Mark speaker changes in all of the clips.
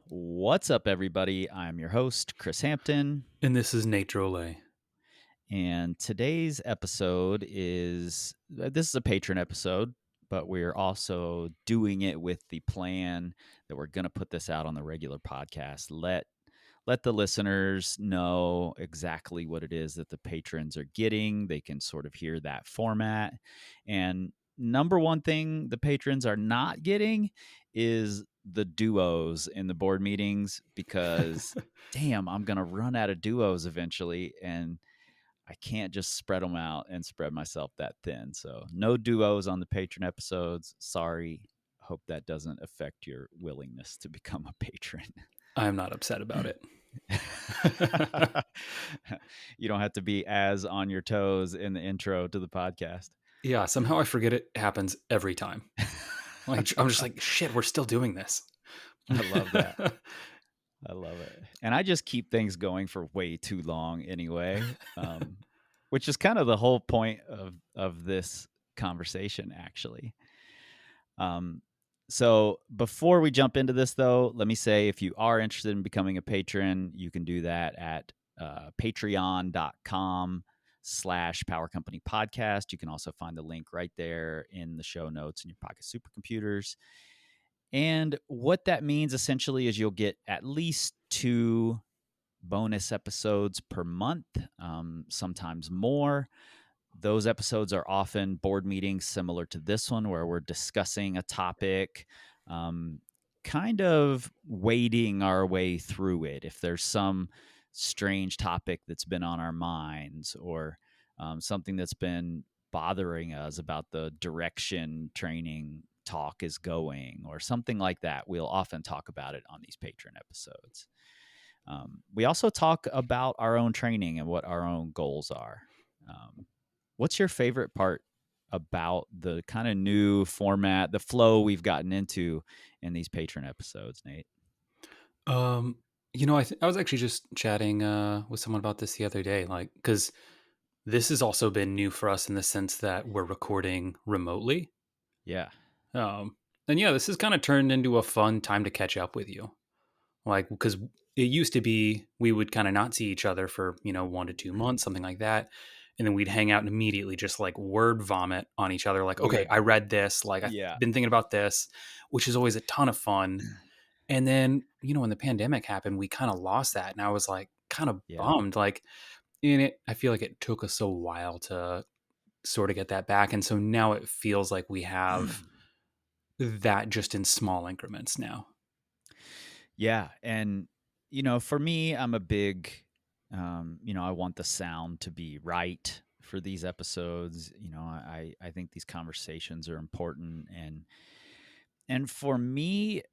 Speaker 1: What's up, everybody? I'm your host, Chris Hampton.
Speaker 2: And this is Nate Drolet.
Speaker 1: And today's episode is this is a patron episode, but we're also doing it with the plan that we're going to put this out on the regular podcast. Let the listeners know exactly what it is that the patrons are getting. They can sort of hear that format. And number one thing the patrons are not getting is the duos in the board meetings because damn, I'm going to run out of duos eventually, and I can't just spread them out and spread myself that thin. So no duos on the patron episodes. Sorry. Hope that doesn't affect your willingness to become a patron.
Speaker 2: I'm not upset about it.
Speaker 1: You don't have to be as on your toes in the intro to the podcast.
Speaker 2: Yeah, somehow I forget it happens every time. Like I'm just like, shit, we're still doing this.
Speaker 1: I love that. I love it. And I just keep things going for way too long anyway, which is kind of the whole point of this conversation, actually. So before we jump into this, though, let me say if you are interested in becoming a patron, you can do that at patreon.com/Power Company Podcast. You can also find the link right there in the show notes in your pocket supercomputers. And what that means essentially is you'll get at least 2 bonus episodes per month, sometimes more. Those episodes are often board meetings similar to this one, where we're discussing a topic, kind of wading our way through it. If there's some strange topic that's been on our minds, or something that's been bothering us about the direction training talk is going, or something like that, we'll often talk about it on these patron episodes. We also talk about our own training and what our own goals are. What's your favorite part about the kind of new format, the flow we've gotten into in these patron episodes, Nate?
Speaker 2: I was actually just chatting with someone about this the other day, like because this has also been new for us in the sense that we're recording remotely.
Speaker 1: Yeah.
Speaker 2: And yeah, this has kind of turned into a fun time to catch up with you, like because it used to be we would kind of not see each other for 1 to 2 months, something like that, and then we'd hang out and immediately just like word vomit on each other, like,
Speaker 1: We
Speaker 2: okay,
Speaker 1: would,
Speaker 2: I read this, like I've
Speaker 1: yeah.
Speaker 2: been thinking about this, which is always a ton of fun. And then when the pandemic happened, we kind of lost that, and I was like kind of
Speaker 1: Yeah.
Speaker 2: bummed. Like in it, I feel like it took us a while to sort of get that back, and so now it feels like we have that just in small increments now.
Speaker 1: Yeah. And, for me, I'm a big, I want the sound to be right for these episodes. I think these conversations are important. And for me,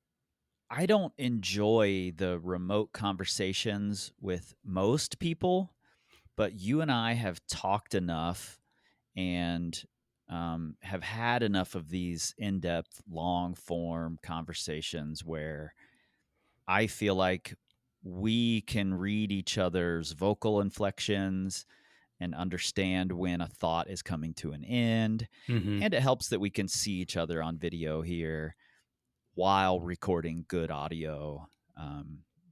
Speaker 1: I don't enjoy the remote conversations with most people, but you and I have talked enough and have had enough of these in-depth, long-form conversations where I feel like we can read each other's vocal inflections and understand when a thought is coming to an end.
Speaker 2: Mm-hmm.
Speaker 1: And it helps that we can see each other on video here while recording good audio.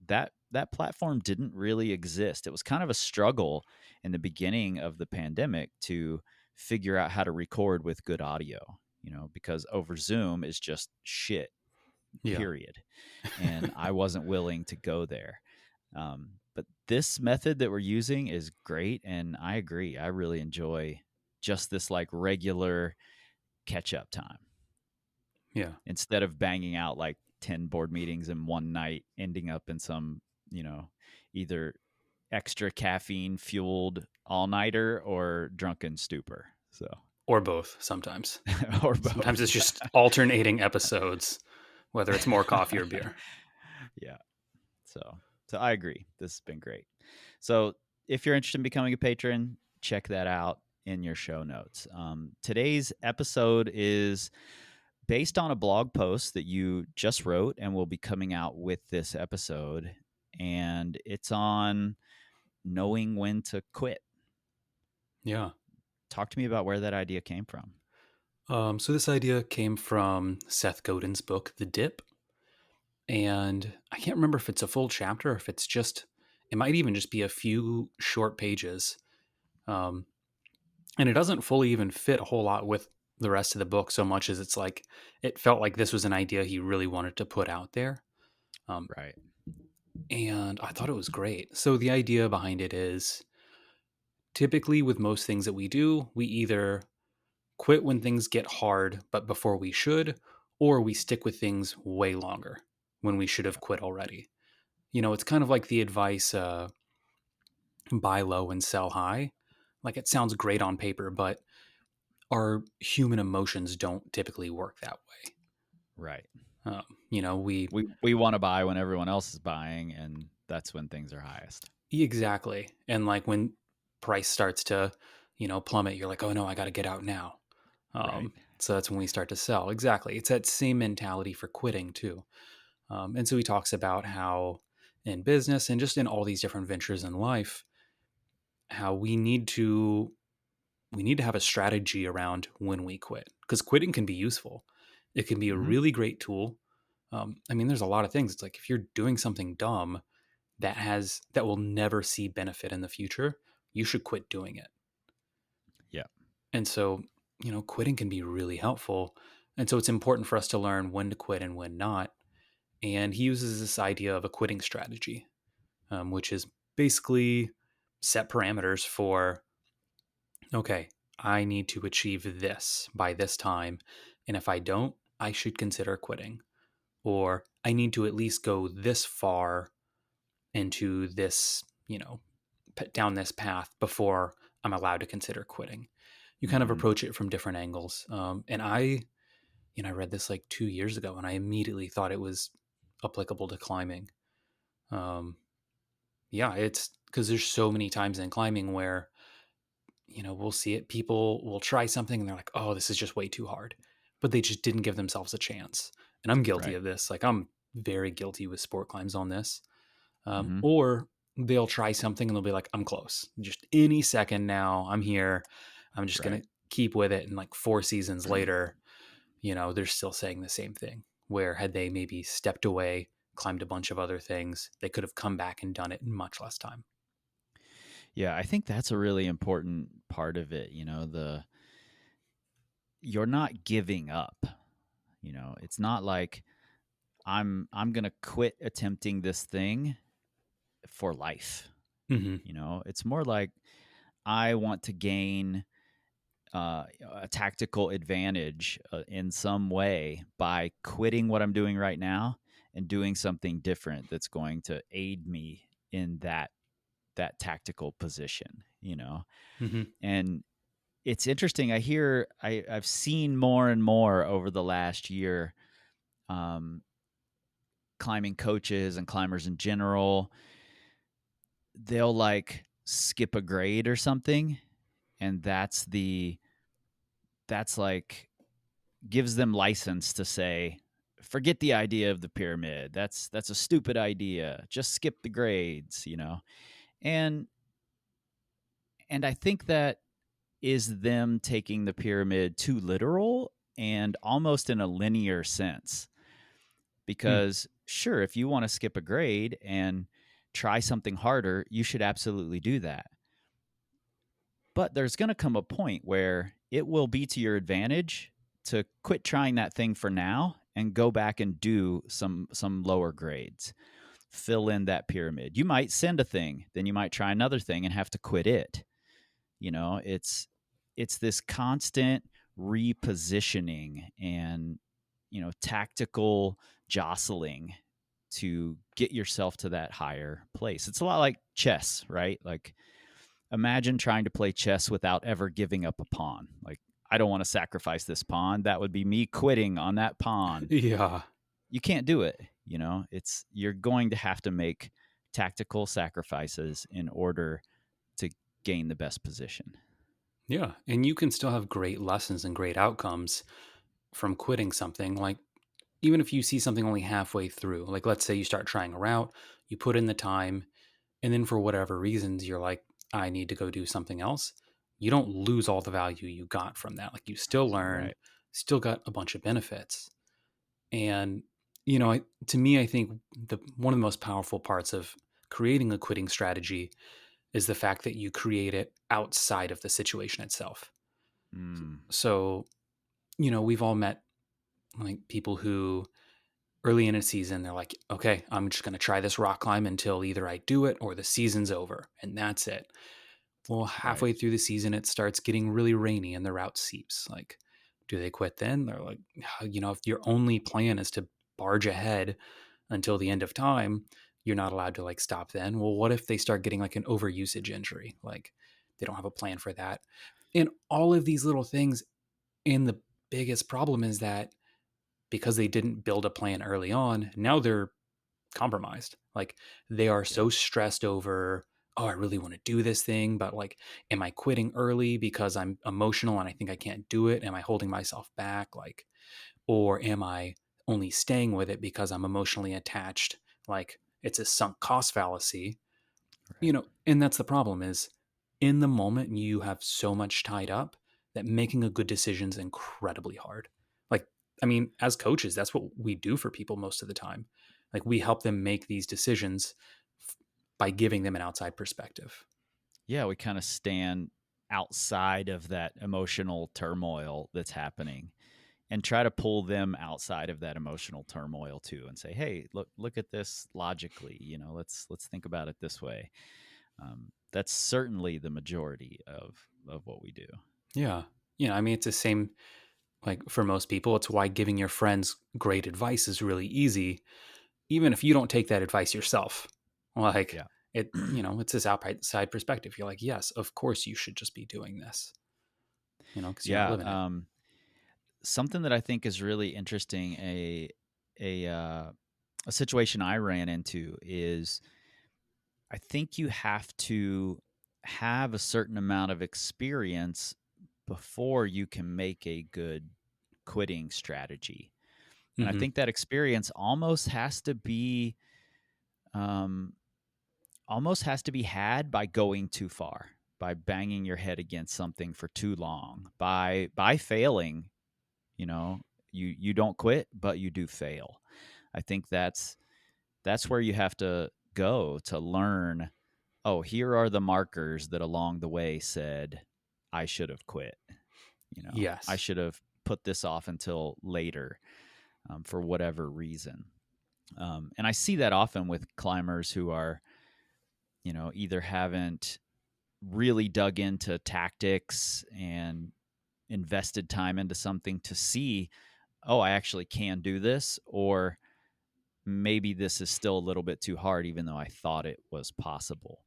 Speaker 1: That platform didn't really exist. It was kind of a struggle in the beginning of the pandemic to figure out how to record with good audio, because over Zoom is just shit,
Speaker 2: Yeah.
Speaker 1: period. And I wasn't willing to go there. But this method that we're using is great. And I agree. I really enjoy just this like regular catch up time
Speaker 2: Yeah.
Speaker 1: instead of banging out like 10 board meetings in one night, ending up in some, either extra caffeine fueled all nighter or drunken stupor. So,
Speaker 2: Or both sometimes.
Speaker 1: or both.
Speaker 2: Sometimes it's just alternating episodes, whether it's more coffee or beer.
Speaker 1: Yeah. So I agree. This has been great. So if you're interested in becoming a patron, check that out in your show notes. Today's episode is based on a blog post that you just wrote and will be coming out with this episode. And it's on knowing when to quit.
Speaker 2: Yeah.
Speaker 1: Talk to me about where that idea came from.
Speaker 2: So this idea came from Seth Godin's book, The Dip. And I can't remember if it's a full chapter or if it's just, it might even just be a few short pages. Um, and it doesn't fully even fit a whole lot with the rest of the book so much as it's like, it felt like this was an idea he really wanted to put out there. Um,
Speaker 1: Right.
Speaker 2: and I thought it was great. So the idea behind it is typically with most things that we do, we either quit when things get hard, but before we should, or we stick with things way longer when we should have quit already. You know, it's kind of like the advice buy low and sell high. Like it sounds great on paper, but our human emotions don't typically work that way.
Speaker 1: Right.
Speaker 2: You know,
Speaker 1: We want to buy when everyone else is buying, and that's when things are highest.
Speaker 2: exactly. And like when price starts to, plummet, you're like, oh no, I got to get out now.
Speaker 1: Right.
Speaker 2: So that's when we start to sell. Exactly. It's that same mentality for quitting too. And so he talks about how in business and just in all these different ventures in life, how we need to have a strategy around when we quit because quitting can be useful. It can be a
Speaker 1: Hmm.
Speaker 2: really great tool. I mean, there's a lot of things. It's like if you're doing something dumb that will never see benefit in the future, you should quit doing it.
Speaker 1: Yeah.
Speaker 2: And so, quitting can be really helpful. And so it's important for us to learn when to quit and when not. And he uses this idea of a quitting strategy, which is basically set parameters for, okay, I need to achieve this by this time. And if I don't, I should consider quitting. Or I need to at least go this far into this, down this path before I'm allowed to consider quitting. You kind of
Speaker 1: Hmm.
Speaker 2: approach it from different angles. And I read this like 2 years ago and I immediately thought it was applicable to climbing. Um, yeah, it's because there's so many times in climbing where, we'll see it. People will try something and they're like, oh, this is just way too hard. But they just didn't give themselves a chance. And I'm guilty
Speaker 1: Right.
Speaker 2: of this. Like, I'm very guilty with sport climbs on this.
Speaker 1: Hmm.
Speaker 2: Or they'll try something and they'll be like, I'm close. Just any second now, I'm here. I'm just going
Speaker 1: Right.
Speaker 2: to keep with it. And like 4 seasons later, they're still saying the same thing. Where had they maybe stepped away, climbed a bunch of other things, they could have come back and done it in much less time.
Speaker 1: Yeah, I think that's a really important part of it. You're not giving up. It's not like I'm going to quit attempting this thing for life.
Speaker 2: Hmm.
Speaker 1: It's more like I want to gain a tactical advantage in some way by quitting what I'm doing right now and doing something different that's going to aid me in that tactical position.
Speaker 2: Hmm.
Speaker 1: And it's interesting. I've seen more and more over the last year, um, climbing coaches and climbers in general. They'll like skip a grade or something, and that's like gives them license to say, forget the idea of the pyramid. That's a stupid idea. Just skip the grades. And I think that is them taking the pyramid too literal and almost in a linear sense. Because sure, if you want to skip a grade and try something harder, you should absolutely do that. But there's going to come a point where it will be to your advantage to quit trying that thing for now and go back and do some lower grades. Fill in that pyramid. You might send a thing, then you might try another thing and have to quit it. It's this constant repositioning and tactical jostling to get yourself to that higher place. It's a lot like chess, right? Like imagine trying to play chess without ever giving up a pawn. Like, I don't want to sacrifice this pawn. That would be me quitting on that pawn.
Speaker 2: Yeah.
Speaker 1: You can't do it. You're going to have to make tactical sacrifices in order to gain the best position.
Speaker 2: Yeah. And you can still have great lessons and great outcomes from quitting something. Like, even if you see something only halfway through, like let's say you start trying a route, you put in the time, and then for whatever reasons, you're like, I need to go do something else. You don't lose all the value you got from that. Like, you still learned,
Speaker 1: Right.
Speaker 2: still got a bunch of benefits. And, to me, I think one of the most powerful parts of creating a quitting strategy is the fact that you create it outside of the situation itself.
Speaker 1: Mm,
Speaker 2: So, we've all met like people who early in a season, they're like, okay, I'm just going to try this rock climb until either I do it or the season's over. And that's it. Well,
Speaker 1: right.
Speaker 2: halfway through the season, it starts getting really rainy and the route seeps. Like, do they quit then? They're like, if your only plan is to barge ahead until the end of time, you're not allowed to like stop then. Well, what if they start getting like an overusage injury? Like, they don't have a plan for that. And all of these little things. And the biggest problem is that because they didn't build a plan early on, now they're compromised. Like they are
Speaker 1: Yeah.
Speaker 2: so stressed over, oh, I really want to do this thing, but like, am I quitting early because I'm emotional and I think I can't do it? Am I holding myself back? Like, or am I only staying with it because I'm emotionally attached? Like it's a sunk cost fallacy,
Speaker 1: Right.
Speaker 2: and that's the problem is in the moment you have so much tied up that making a good decision is incredibly hard. Like, I mean, as coaches, that's what we do for people most of the time. Like we help them make these decisions by giving them an outside perspective.
Speaker 1: Yeah, we kind of stand outside of that emotional turmoil that's happening and try to pull them outside of that emotional turmoil too and say, "Hey, look at this logically, let's think about it this way." That's certainly the majority of what we do.
Speaker 2: Yeah. I mean, it's the same like for most people. It's why giving your friends great advice is really easy, even if you don't take that advice yourself. Like
Speaker 1: Yeah.
Speaker 2: it's this outside perspective. You're like, yes, of course you should just be doing this, because you're not
Speaker 1: Yeah,
Speaker 2: living it.
Speaker 1: something that I think is really interesting, a uh, a situation I ran into is I think you have to have a certain amount of experience before you can make a good quitting strategy. And I
Speaker 2: Hmm.
Speaker 1: think that experience um, almost has to be had by going too far, by banging your head against something for too long, by failing. You know, you don't quit, but you do fail. I think that's where you have to go to learn. Oh, here are the markers that along the way said I should have quit. I
Speaker 2: Yes.
Speaker 1: should have put this off until later, for whatever reason. And I see that often with climbers who are, either haven't really dug into tactics and invested time into something to see, oh, I actually can do this, or maybe this is still a little bit too hard, even though I thought it was possible.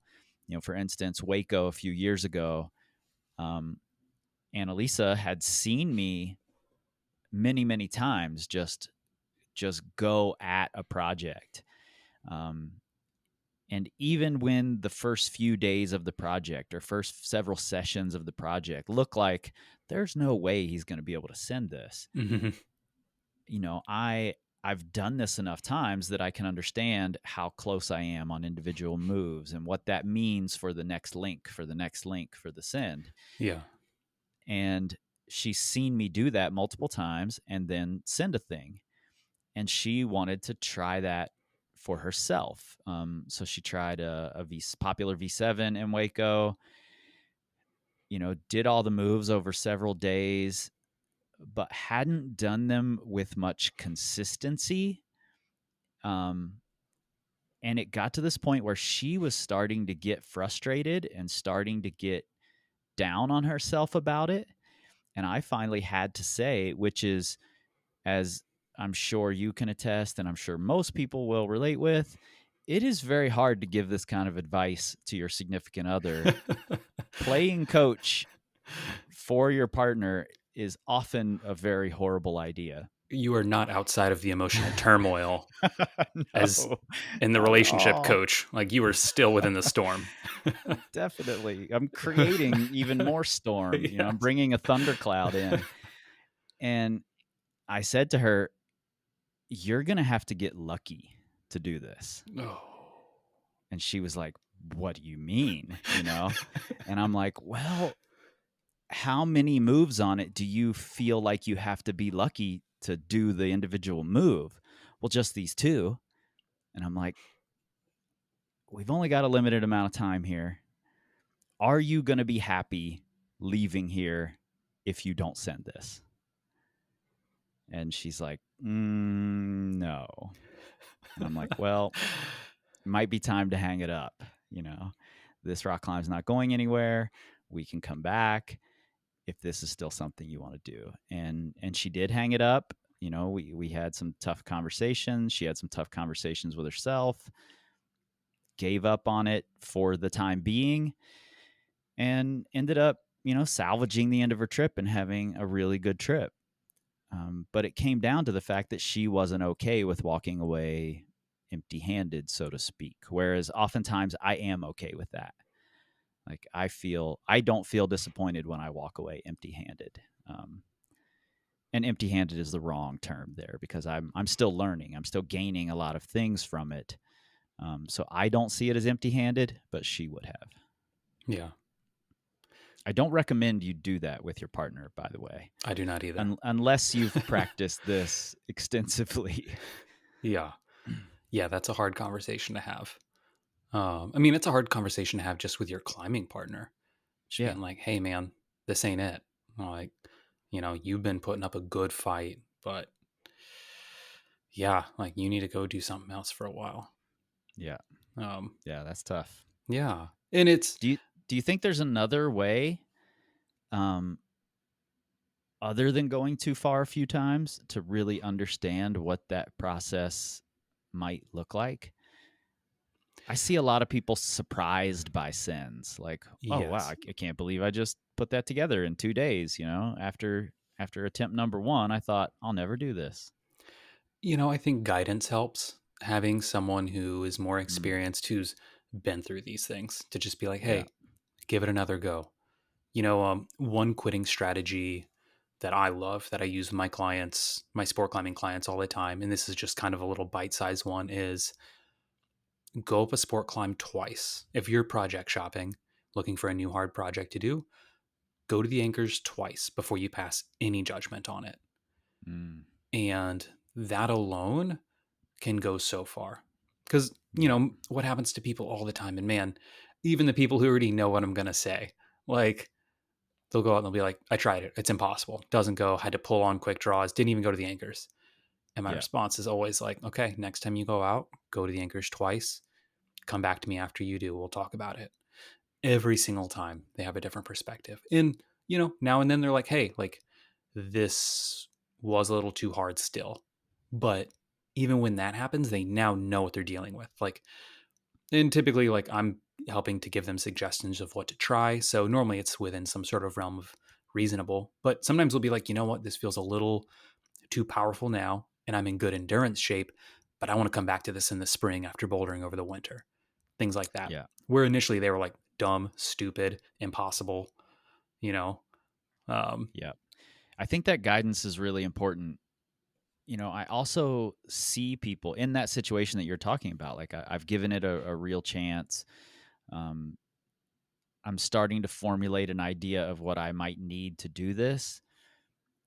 Speaker 1: For instance, Waco a few years ago, um, Annalisa had seen me many, many times just go at a project. Um, and even when the first few days of the project or first several sessions of the project look like there's no way he's going to be able to send this,
Speaker 2: Hmm.
Speaker 1: I've done this enough times that I can understand how close I am on individual moves and what that means for the next link, for the next link, for the send.
Speaker 2: Yeah.
Speaker 1: And she's seen me do that multiple times and then send a thing. And she wanted to try that for herself. So she tried a popular V7 in Waco, did all the moves over several days, but hadn't done them with much consistency. Um, and it got to this point where she was starting to get frustrated and starting to get down on herself about it. And I finally had to say, which is, as I'm sure you can attest, and I'm sure most people will relate with, it is very hard to give this kind of advice to your significant other. Playing coach for your partner is often a very horrible idea.
Speaker 2: You are not outside of the emotional turmoil as
Speaker 1: No,
Speaker 2: in the
Speaker 1: not at
Speaker 2: relationship
Speaker 1: all.
Speaker 2: coach. Like you are still within the storm.
Speaker 1: Definitely. I'm creating even more storm. I'm
Speaker 2: Yes.
Speaker 1: bringing a thundercloud in. And I said to her, "You're going to have to get lucky to do this."
Speaker 2: Oh.
Speaker 1: And she was like, "What do you mean?" And I'm like, "Well, how many moves on it do you feel like you have to be lucky to do the individual move? Well, just these two. And I'm like, we've only got a limited amount of time here. Are you going to be happy leaving here if you don't send this? And she's like, no. And I'm like, well, it might be time to hang it up. This rock climb's not going anywhere. We can come back if this is still something you want to do. And she did hang it up. We had some tough conversations. She had some tough conversations with herself, gave up on it for the time being, and ended up, salvaging the end of her trip and having a really good trip. But it came down to the fact that she wasn't okay with walking away empty handed, so to speak. Whereas oftentimes I am okay with that. Like I don't feel disappointed when I walk away empty handed. And empty handed is the wrong term there, because I'm still learning. I'm still gaining a lot of things from it. So I don't see it as empty handed, but she would have.
Speaker 2: Yeah.
Speaker 1: I don't recommend you do that with your partner, by the way.
Speaker 2: I do not either.
Speaker 1: Unless you've practiced this extensively.
Speaker 2: Yeah. Yeah, that's a hard conversation to have. I mean, it's a hard conversation to have just with your climbing partner. Just being like, hey, man, this ain't it. Like, you've been putting up a good fight, but yeah, like you need to go do something else for a while.
Speaker 1: Yeah. Yeah, that's tough.
Speaker 2: Yeah. And it's...
Speaker 1: Do you think there's another way, other than going too far a few times, to really understand what that process might look like? I see a lot of people surprised by sins, like, oh,
Speaker 2: Yes.
Speaker 1: wow, I can't believe I just put that together in 2 days. After attempt number 1, I thought I'll never do this.
Speaker 2: I think guidance helps. Having someone who is more experienced, who's been through these things, to just be like, hey, give it another go. One quitting strategy that I love, that I use with my clients, my sport climbing clients all the time, and this is just kind of a little bite-sized one, is go up a sport climb twice. If you're project shopping, looking for a new hard project to do, go to the anchors twice before you pass any judgment on it. And that alone can go so far. Because, what happens to people all the time, and man, even the people who already know what I'm going to say, like, they'll go out and they'll be like, I tried it. It's impossible. Doesn't go. Had to pull on quick draws. Didn't even go to the anchors. And my response is always like, okay, next time you go out, go to the anchors twice. Come back to me after you do. We'll talk about it. Every single time they have a different perspective. And, now and then they're like, hey, like, this was a little too hard still. But even when that happens, they now know what they're dealing with. Like, and typically, like, I'm helping to give them suggestions of what to try. So normally it's within some sort of realm of reasonable. But sometimes we'll be like, you know what, this feels a little too powerful now, and I'm in good endurance shape, but I want to come back to this in the spring after bouldering over the winter. Things like that.
Speaker 1: Yeah.
Speaker 2: Where initially they were like dumb, stupid, impossible,
Speaker 1: Yeah. I think that guidance is really important. I also see people in that situation that you're talking about. Like I've given it a real chance. I'm starting to formulate an idea of what I might need to do this.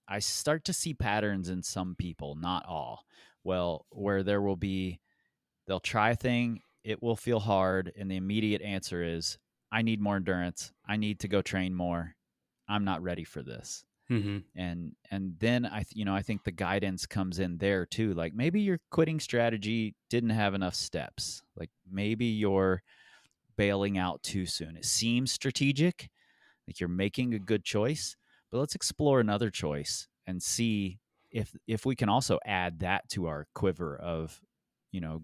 Speaker 1: I start to see patterns in some people, not all. Well, where they'll try a thing, it will feel hard, and the immediate answer is, I need more endurance. I need to go train more. I'm not ready for this.
Speaker 2: Mm-hmm.
Speaker 1: And then I think the guidance comes in there too. Like maybe your quitting strategy didn't have enough steps. Like maybe you're bailing out too soon. It seems strategic, like you're making a good choice, but let's explore another choice and see if we can also add that to our quiver of,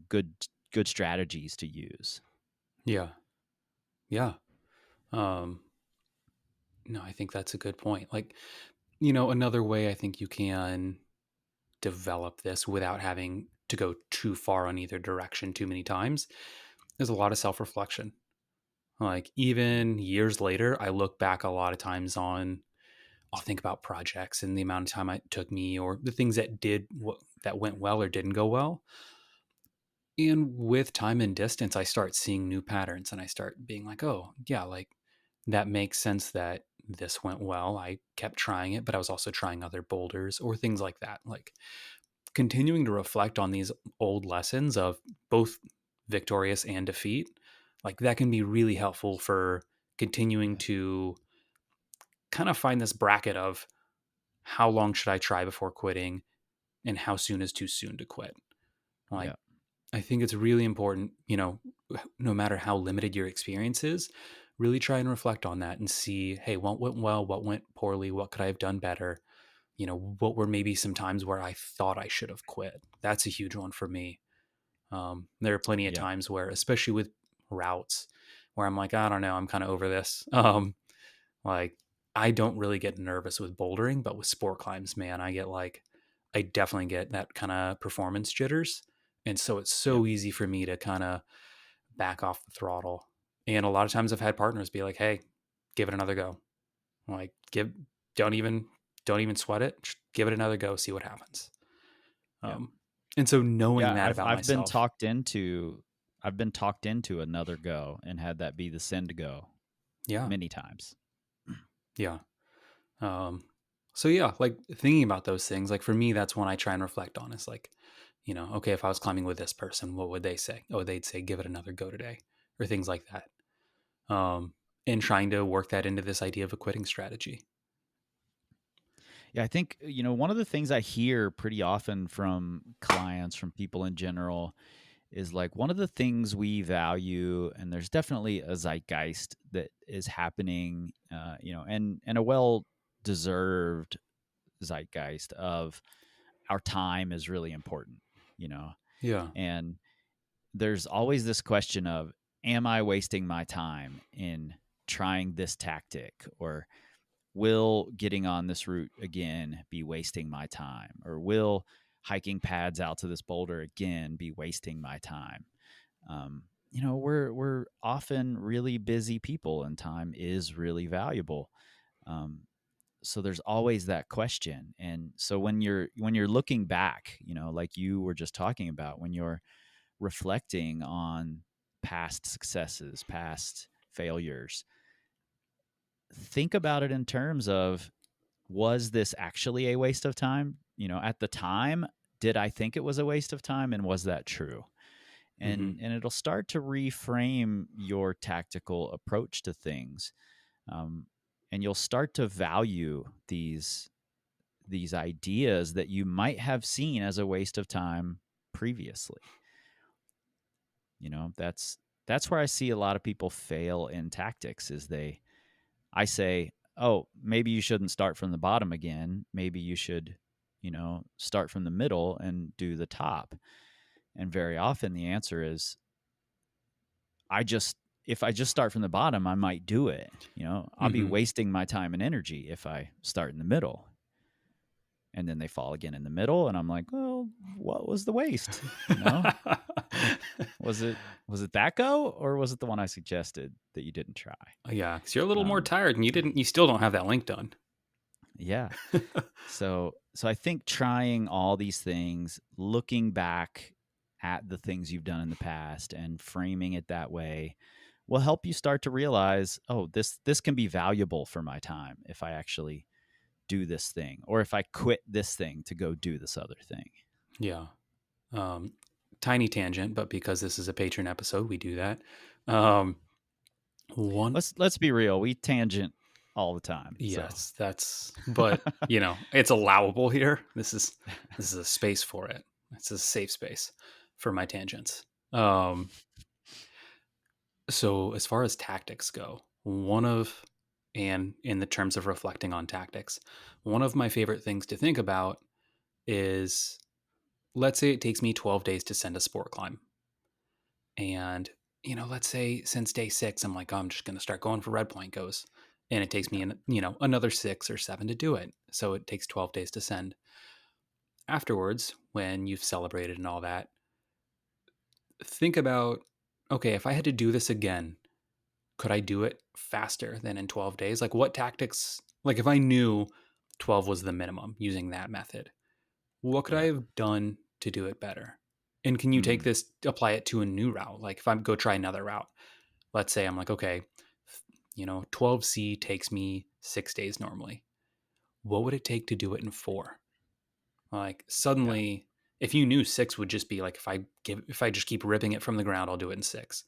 Speaker 1: good strategies to use.
Speaker 2: Yeah. Yeah. No, I think that's a good point. Like, another way I think you can develop this without having to go too far on either direction too many times is a lot of self-reflection. Like, even years later, I look back a lot of times on, I'll think about projects and the amount of time it took me, or the things that went well or didn't go well. And with time and distance, I start seeing new patterns, and I start being like, oh, yeah, like that makes sense that this went well, I kept trying it, but I was also trying other boulders or things like that. Like continuing to reflect on these old lessons of both victorious and defeat, like that can be really helpful for continuing
Speaker 1: Yeah.
Speaker 2: to kind of find this bracket of how long should I try before quitting and how soon is too soon to quit. Like,
Speaker 1: Yeah.
Speaker 2: I think it's really important, no matter how limited your experience is, really try and reflect on that and see, hey, what went well, what went poorly, what could I have done better? What were maybe some times where I thought I should have quit? That's a huge one for me. There are plenty of
Speaker 1: Yeah.
Speaker 2: times where, especially with routes, where I'm like, I don't know, I'm kind of over this. Like, I don't really get nervous with bouldering, but with sport climbs, man, I definitely get that kind of performance jitters. And so it's
Speaker 1: Yep.
Speaker 2: so easy for me to kind of back off the throttle. And a lot of times I've had partners be like, hey, give it another go. Like, don't even, don't even sweat it. Just give it another go, see what happens.
Speaker 1: Yep.
Speaker 2: Um, and so knowing
Speaker 1: Yeah.
Speaker 2: that
Speaker 1: I've
Speaker 2: about
Speaker 1: I've been
Speaker 2: myself,
Speaker 1: talked into another go and had that be the send go
Speaker 2: yeah,
Speaker 1: many times.
Speaker 2: yeah. Um, so yeah, like thinking about those things, like for me, that's when I try and reflect on is like, okay, if I was climbing with this person, what would they say? Oh, they'd say, give it another go today, or things like that. And trying to work that into this idea of a quitting strategy.
Speaker 1: Yeah, I think, one of the things I hear pretty often from clients, from people in general, is like one of the things we value, and there's definitely a zeitgeist that is happening, and a well deserved zeitgeist of our time is really important, you know,
Speaker 2: Yeah.
Speaker 1: and there's always this question of, am I wasting my time in trying this tactic, or will getting on this route again be wasting my time, or will hiking pads out to this boulder again be wasting my time? We're often really busy people, and time is really valuable. um, so there's always that question. And so when you're looking back, like you were just talking about, when you're reflecting on past successes, past failures, think about it in terms of, was this actually a waste of time? At the time, did I think it was a waste of time, and was that true?
Speaker 2: Mm-hmm.
Speaker 1: And it'll start to reframe your tactical approach to things. Um, and you'll start to value these ideas that you might have seen as a waste of time previously. That's where I see a lot of people fail in tactics. Is I say, oh, maybe you shouldn't start from the bottom again. Maybe you should, start from the middle and do the top. And very often the answer is, I just if I just start from the bottom, I might do it. I'll be
Speaker 2: Mm-hmm.
Speaker 1: wasting my time and energy if I start in the middle. And then they fall again in the middle, and I'm like, well, what was the waste? Was it that go, or was it the one I suggested that you didn't try?
Speaker 2: Yeah, because you're a little more
Speaker 1: Um,
Speaker 2: tired and you still don't have that link done.
Speaker 1: yeah. So I think trying all these things, looking back at the things you've done in the past and framing it that way, will help you start to realize, oh, this can be valuable for my time if I actually do this thing, or if I quit this thing to go do this other thing.
Speaker 2: Yeah. Um, Tiny tangent, but because this is a patron episode, we do that. Um, one,
Speaker 1: Let's be real, we tangent all the time. So
Speaker 2: yes, but it's allowable here. This is a space for it. It's a safe space for my tangents. Um, so as far as tactics go, and in the terms of reflecting on tactics, one of my favorite things to think about is, let's say it takes me 12 days to send a sport climb. And, let's say since day 6, I'm like, oh, I'm just going to start going for red point goes. And it takes me, another 6 or 7 to do it. So it takes 12 days to send. Afterwards, when you've celebrated and all that, think about, okay, if I had to do this again, could I do it faster than in 12 days? Like, what tactics, like if I knew 12 was the minimum using that method, what could I
Speaker 1: yeah.
Speaker 2: have done to do it better? And can you take
Speaker 1: Mm,
Speaker 2: this, apply it to a new route? Like if I go try another route, let's say I'm like, okay, 12C takes me 6 days normally. What would it take to do it in 4? Like
Speaker 1: Yeah.
Speaker 2: suddenly, if you knew 6 would just be like, if I just keep ripping it from the ground, I'll do it in 6.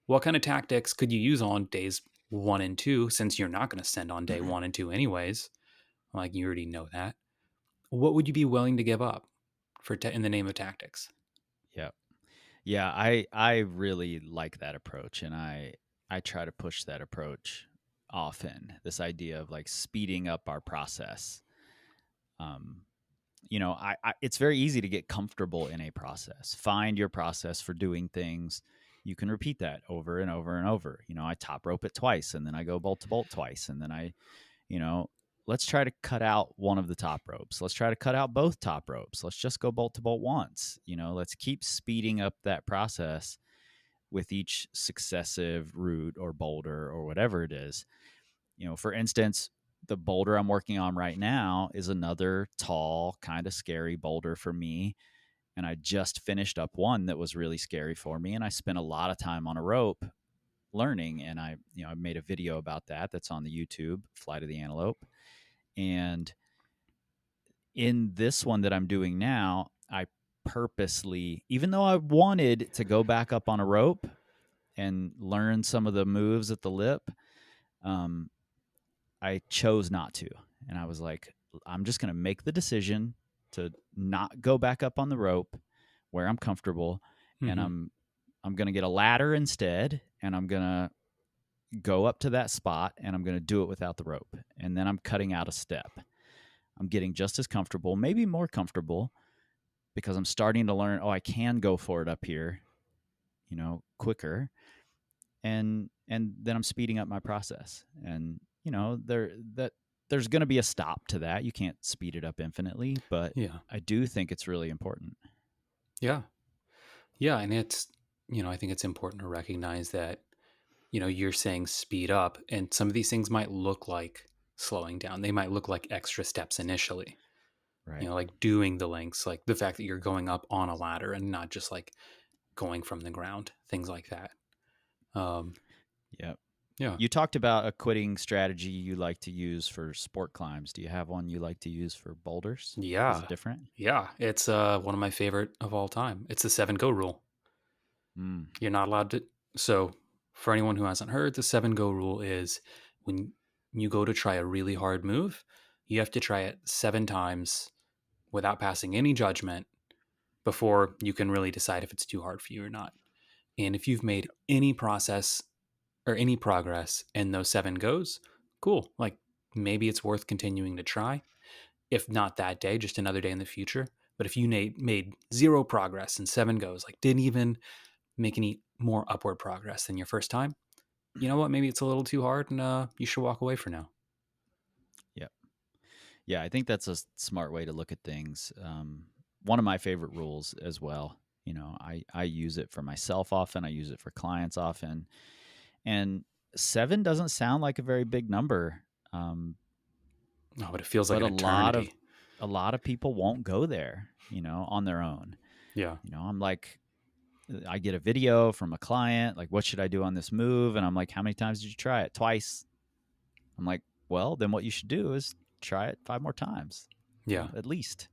Speaker 2: What kind of tactics could you use on days 1 and 2, since you're not going to send on day 1 and 2 anyways? Like you already know that. What would you be willing to give up in the name of tactics?
Speaker 1: Yeah. Yeah, I really like that approach, and I try to push that approach often. This idea of like speeding up our process. Um, it's very easy to get comfortable in a process. Find your process for doing things. You can repeat that over and over and over. I top rope it twice, and then I go bolt to bolt twice, and then you know, let's try to cut out one of the top ropes. Let's try to cut out both top ropes. Let's just go bolt to bolt once. Let's keep speeding up that process with each successive route or boulder or whatever it is. For instance, the boulder I'm working on right now is another tall, kind of scary boulder for me. And I just finished up one that was really scary for me. And I spent a lot of time on a rope learning. And I made a video about that that's on the YouTube, Flight of the Antelope. And in this one that I'm doing now, I purposely, even though I wanted to go back up on a rope and learn some of the moves at the lip, um, I chose not to. And I was like, I'm just going to make the decision to not go back up on the rope where I'm comfortable. And
Speaker 2: Mm-hmm.
Speaker 1: I'm going to get a ladder instead. And I'm going to go up to that spot and I'm going to do it without the rope. And then I'm cutting out a step. I'm getting just as comfortable, maybe more comfortable, because I'm starting to learn, I can go for it up here, quicker. And then I'm speeding up my process. And there's going to be a stop to that. You can't speed it up infinitely, but
Speaker 2: Yeah.
Speaker 1: I do think it's really important.
Speaker 2: Yeah. Yeah. And I think it's important to recognize that, you're saying speed up, and some of these things might look like slowing down. They might look like extra steps initially,
Speaker 1: Right.
Speaker 2: like doing the links, like the fact that you're going up on a ladder and not just like going from the ground, things like that. Um,
Speaker 1: Yep.
Speaker 2: yeah.
Speaker 1: You talked about a quitting strategy you like to use for sport climbs. Do you have one you like to use for boulders? Is
Speaker 2: Yeah.
Speaker 1: it different?
Speaker 2: Yeah. It's one of my favorite of all time. It's the 7-go rule.
Speaker 1: Mm.
Speaker 2: You're not allowed to. So, for anyone who hasn't heard, the 7-go rule is when you go to try a really hard move, you have to try it 7 times without passing any judgment before you can really decide if it's too hard for you or not. And if you've made any process or any progress in those 7 goes, cool. Like maybe it's worth continuing to try. If not that day, just another day in the future. But if you made zero progress in 7 goes, like didn't even make any more upward progress than your first time, you know what? Maybe it's a little too hard, and you should walk away for now.
Speaker 1: Yep. Yeah, I think that's a smart way to look at things. One of my favorite rules as well. I use it for myself often. I use it for clients often. And 7 doesn't sound like a very big number,
Speaker 2: Oh, but it feels like
Speaker 1: but
Speaker 2: an eternity.
Speaker 1: a lot of people won't go there, on their own.
Speaker 2: Yeah.
Speaker 1: I'm like, I get a video from a client, like, what should I do on this move? And I'm like, how many times did you try it? Twice. I'm like, well, then what you should do is try it 5 more times,
Speaker 2: Yeah.
Speaker 1: at least.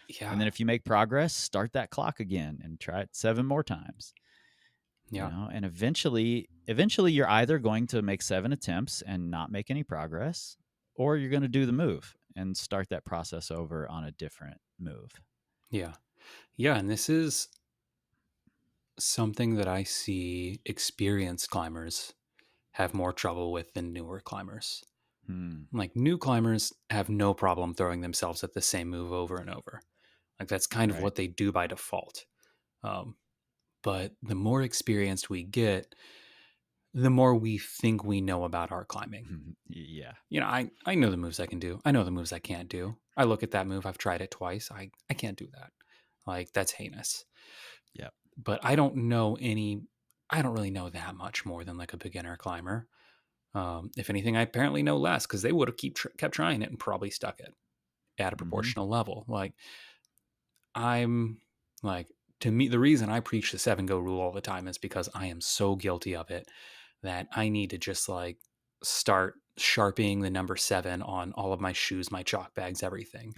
Speaker 2: Yeah.
Speaker 1: And then if you make progress, start that clock again and try it 7 more times.
Speaker 2: Yeah.
Speaker 1: And eventually you're either going to make 7 attempts and not make any progress, or you're going to do the move and start that process over on a different move.
Speaker 2: Yeah. Yeah. And this is something that I see experienced climbers have more trouble with than newer climbers. Like new climbers have no problem throwing themselves at the same move over and over. Like that's kind of
Speaker 1: Right.
Speaker 2: what they do by default. But the more experienced we get, the more we think we know about our climbing.
Speaker 1: Yeah.
Speaker 2: I know the moves I can do. I know the moves I can't do. I look at that move. I've tried it twice. I can't do that. Like that's heinous.
Speaker 1: Yep.
Speaker 2: But I don't really know that much more than like a beginner climber. If anything, I apparently know less because they would have kept trying it and probably stuck it at a proportional level. Like I'm like, to me, the reason I preach the 7-go rule all the time is because I am so guilty of it that I need to just like start sharpening the number 7 on all of my shoes, my chalk bags, everything.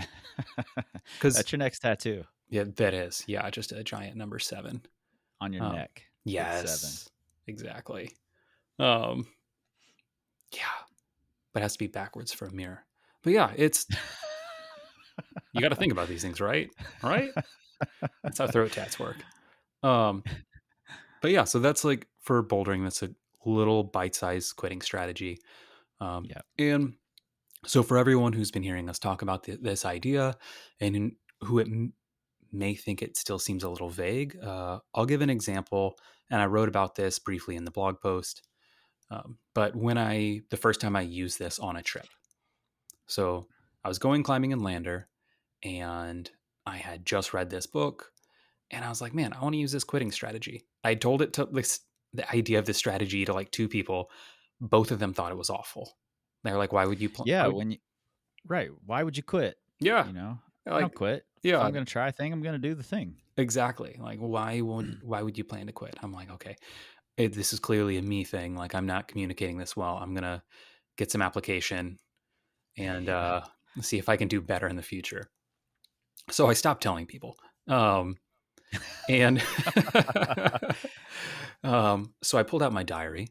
Speaker 2: Because
Speaker 1: That's your next tattoo
Speaker 2: yeah, that is, yeah, just a giant number 7.
Speaker 1: on your
Speaker 2: Um,
Speaker 1: neck. Big 7.
Speaker 2: yes, exactly. Um, yeah, but it has to be backwards for a mirror. But yeah, it's you got to think about these things, right? Right? That's how throat tats work. Um, but yeah, so that's like for bouldering. That's a little bite-sized quitting strategy.
Speaker 1: Yeah.
Speaker 2: And so for everyone who's been hearing us talk about this idea and who may think it still seems a little vague, I'll give an example. And I wrote about this briefly in the blog post. But the first time I used this on a trip, so I was going climbing in Lander, and I had just read this book, and I was like, man, I want to use this quitting strategy. I told it to the idea of this strategy to like 2 people. Both of them thought it was awful. They were like, why would you?
Speaker 1: Yeah, when you right. Why would you quit?
Speaker 2: Yeah,
Speaker 1: You know, I
Speaker 2: like
Speaker 1: don't quit. If
Speaker 2: yeah,
Speaker 1: I'm going to try a thing, I'm going to do the thing.
Speaker 2: exactly. Like why would you plan to quit? I'm like, okay, this is clearly a me thing. Like I'm not communicating this well. I'm gonna get some application and
Speaker 1: Yeah.
Speaker 2: see if I can do better in the future. So I stopped telling people. And so I pulled out my diary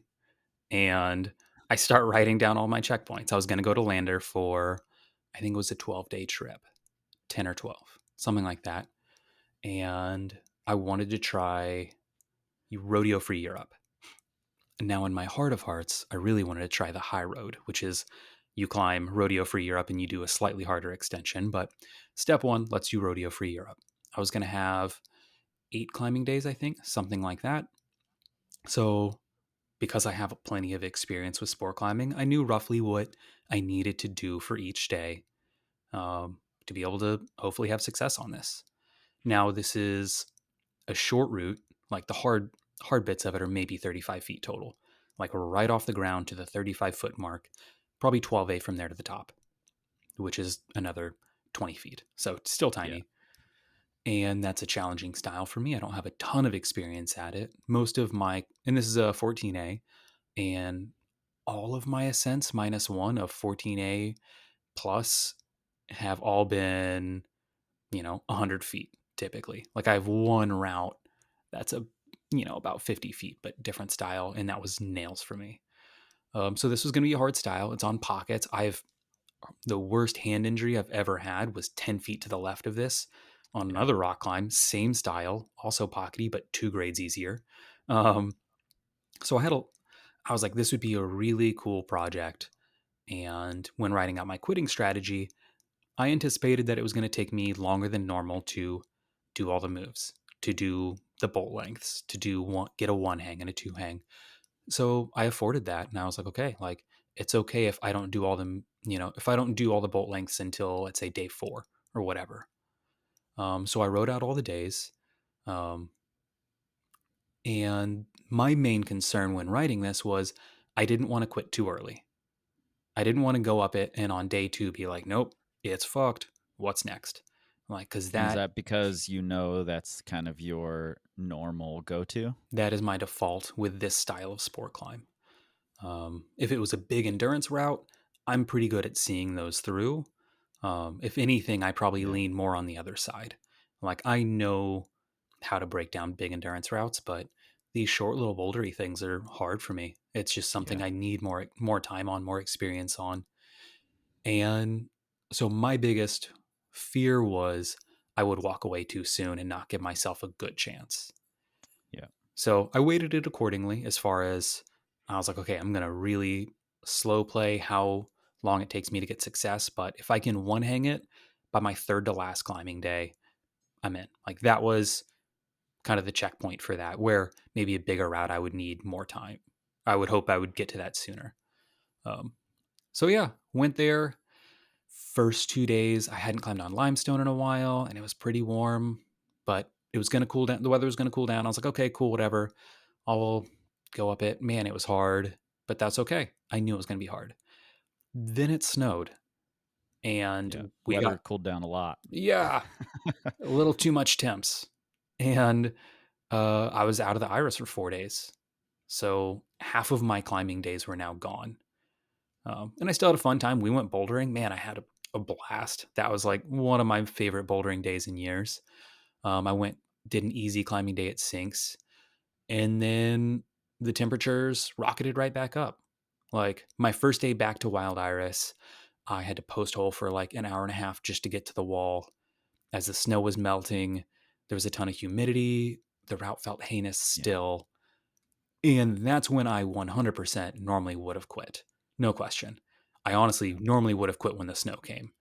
Speaker 2: and I start writing down all my checkpoints. I was going to go to Lander for, I think it was a 12-day trip, 10 or 12, something like that. And I wanted to try Rodeo Free Europe. Now, in my heart of hearts, I really wanted to try the high road, which is you climb Rodeo Free Europe and you do a slightly harder extension. But step 1 lets you Rodeo Free Europe. I was going to have 8 climbing days, I think, something like that. So, because I have plenty of experience with sport climbing, I knew roughly what I needed to do for each day to be able to hopefully have success on this. Now, this is a short route, like the hard bits of it are maybe 35 feet total, like right off the ground to the 35-foot mark, probably 12A from there to the top, which is another 20 feet. So it's still
Speaker 1: Yeah.
Speaker 2: tiny. And that's a challenging style for me. I don't have a ton of experience at it. Most of my, and this is a 14A, and all of my ascents -1 of 14A plus have all been, 100 feet typically. Like I have one route that's about 50 feet, but different style. And that was nails for me. So this was going to be a hard style. It's on pockets. The worst hand injury I've ever had was 10 feet to the left of this on
Speaker 1: Yeah.
Speaker 2: another rock climb, same style, also pockety, but 2 grades easier. Um, so I was like, this would be a really cool project. And when writing out my quitting strategy, I anticipated that it was going to take me longer than normal to do all the moves, to do the bolt lengths, to get a 1 hang and a 2 hang. So I afforded that, and I was like, okay, like it's okay if I don't do all the, if I don't do all the bolt lengths until let's say day 4 or whatever. So I wrote out all the days, um, and my main concern when writing this was I didn't want to quit too early. I didn't want to go up it and on day 2 be like, nope, it's fucked. What's next? Like, because
Speaker 1: And is that because that's kind of your normal go-to?
Speaker 2: that is my default with this style of sport climb. If it was a big endurance route, I'm pretty good at seeing those through. If anything, I probably
Speaker 1: Yeah.
Speaker 2: lean more on the other side. Like I know how to break down big endurance routes, but these short little bouldery things are hard for me. It's just something
Speaker 1: Yeah.
Speaker 2: I need more time on, more experience on. And so my biggest fear was I would walk away too soon and not give myself a good chance.
Speaker 1: Yeah.
Speaker 2: So I weighted it accordingly as far as I was like, okay, I'm going to really slow play how long it takes me to get success. But if I can 1 hang it by my 3rd to last climbing day, I'm in. Like that was kind of the checkpoint for that, where maybe a bigger route, I would need more time. I would hope I would get to that sooner. Um, so yeah, went there. First 2 days, I hadn't climbed on limestone in a while, and it was pretty warm, but it was going to cool down. The weather was going to cool down. I was like, okay, cool, whatever. I'll go up it. Man, it was hard, but that's okay. I knew it was going to be hard. Then it snowed,
Speaker 1: Yeah.
Speaker 2: and we
Speaker 1: Weather
Speaker 2: got,
Speaker 1: cooled down a lot.
Speaker 2: yeah, a little too much temps. And I was out of the Iris for 4 days. So half of my climbing days were now gone. And I still had a fun time. We went bouldering. Man, I had a blast. That was like one of my favorite bouldering days in years. I did an easy climbing day at Sinks, and then the temperatures rocketed right back up. Like my first day back to Wild Iris, I had to post hole for like an hour and a half just to get to the wall. As the snow was melting, there was a ton of humidity. The route felt heinous
Speaker 1: Yeah.
Speaker 2: still. And that's when I 100% normally would have quit. No question. I honestly normally would have quit when the snow came,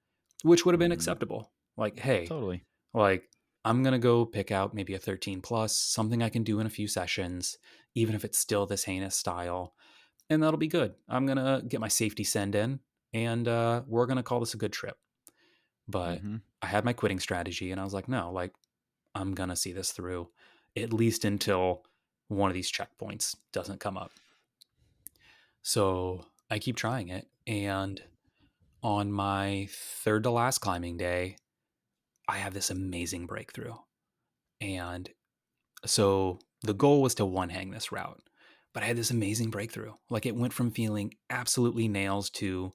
Speaker 2: which would have been
Speaker 1: Hmm.
Speaker 2: acceptable. Like, hey,
Speaker 1: Totally.
Speaker 2: like I'm going to go pick out maybe a 13 plus, something I can do in a few sessions, even if it's still this heinous style. And that'll be good. I'm going to get my safety send in and we're going to call this a good trip. But
Speaker 1: Hmm.
Speaker 2: I had my quitting strategy and I was like, no, like I'm going to see this through at least until one of these checkpoints doesn't come up. So I keep trying it. And on my third to last climbing day, I have this amazing breakthrough. And so the goal was to one hang this route, but I had this amazing breakthrough. Like it went from feeling absolutely nails to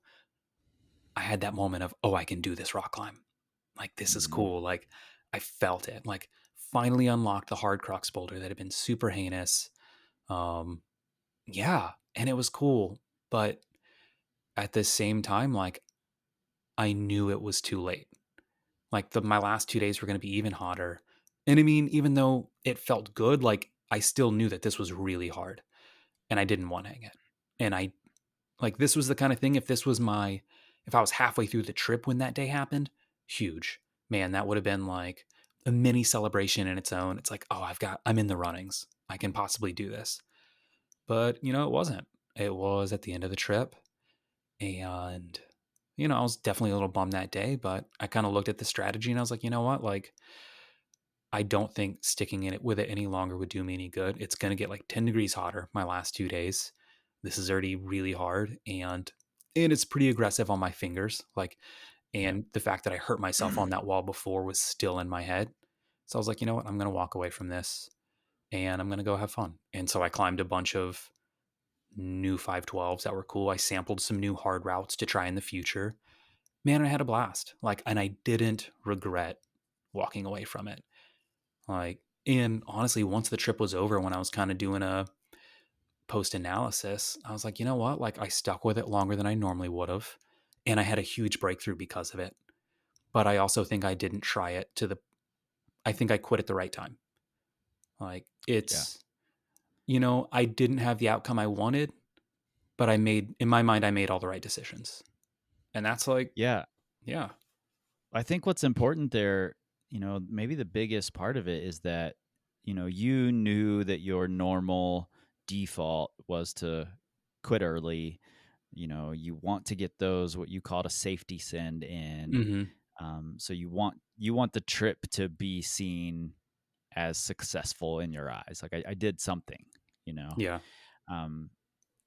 Speaker 2: I had that moment of, oh, I can do this rock climb. Like this is
Speaker 1: Hmm.
Speaker 2: cool. Like I felt it. Like finally unlocked the hard crux boulder that had been super heinous. Um, yeah, and it was cool. But at the same time, like I knew it was too late. Like my last 2 days were going to be even hotter. And I mean, even though it felt good, like I still knew that this was really hard and I didn't want to hang it. And I like this was the kind of thing if I was halfway through the trip when that day happened, huge. Man, that would have been like a mini celebration in its own. It's like, oh, I'm in the runnings. I can possibly do this. But, it wasn't. It was at the end of the trip. And, I was definitely a little bummed that day, but I kind of looked at the strategy and I was like, you know what? Like, I don't think sticking in it with it any longer would do me any good. It's going to get like 10 degrees hotter my last 2 days. This is already really hard and it's pretty aggressive on my fingers. Like,
Speaker 1: Yeah.
Speaker 2: and the fact that I hurt myself on that wall before was still in my head. So I was like, you know what? I'm going to walk away from this and I'm going to go have fun. And so I climbed a bunch of new 512s that were cool. I sampled some new hard routes to try in the future. Man, I had a blast. Like, and I didn't regret walking away from it. Like, and honestly, once the trip was over, when I was kind of doing a post analysis, I was like, you know what? Like, I stuck with it longer than I normally would have. And I had a huge breakthrough because of it. But I also think I didn't try it I think I quit at the right time. Like,
Speaker 1: Yeah.
Speaker 2: I didn't have the outcome I wanted, but in my mind, I made all the right decisions. And that's like,
Speaker 1: Yeah.
Speaker 2: yeah.
Speaker 1: I think what's important there, maybe the biggest part of it is that, you knew that your normal default was to quit early. You want to get those what you called a safety send in.
Speaker 2: Hmm.
Speaker 1: So you want the trip to be seen as successful in your eyes. Like I did something, you know.
Speaker 2: Yeah.
Speaker 1: Um,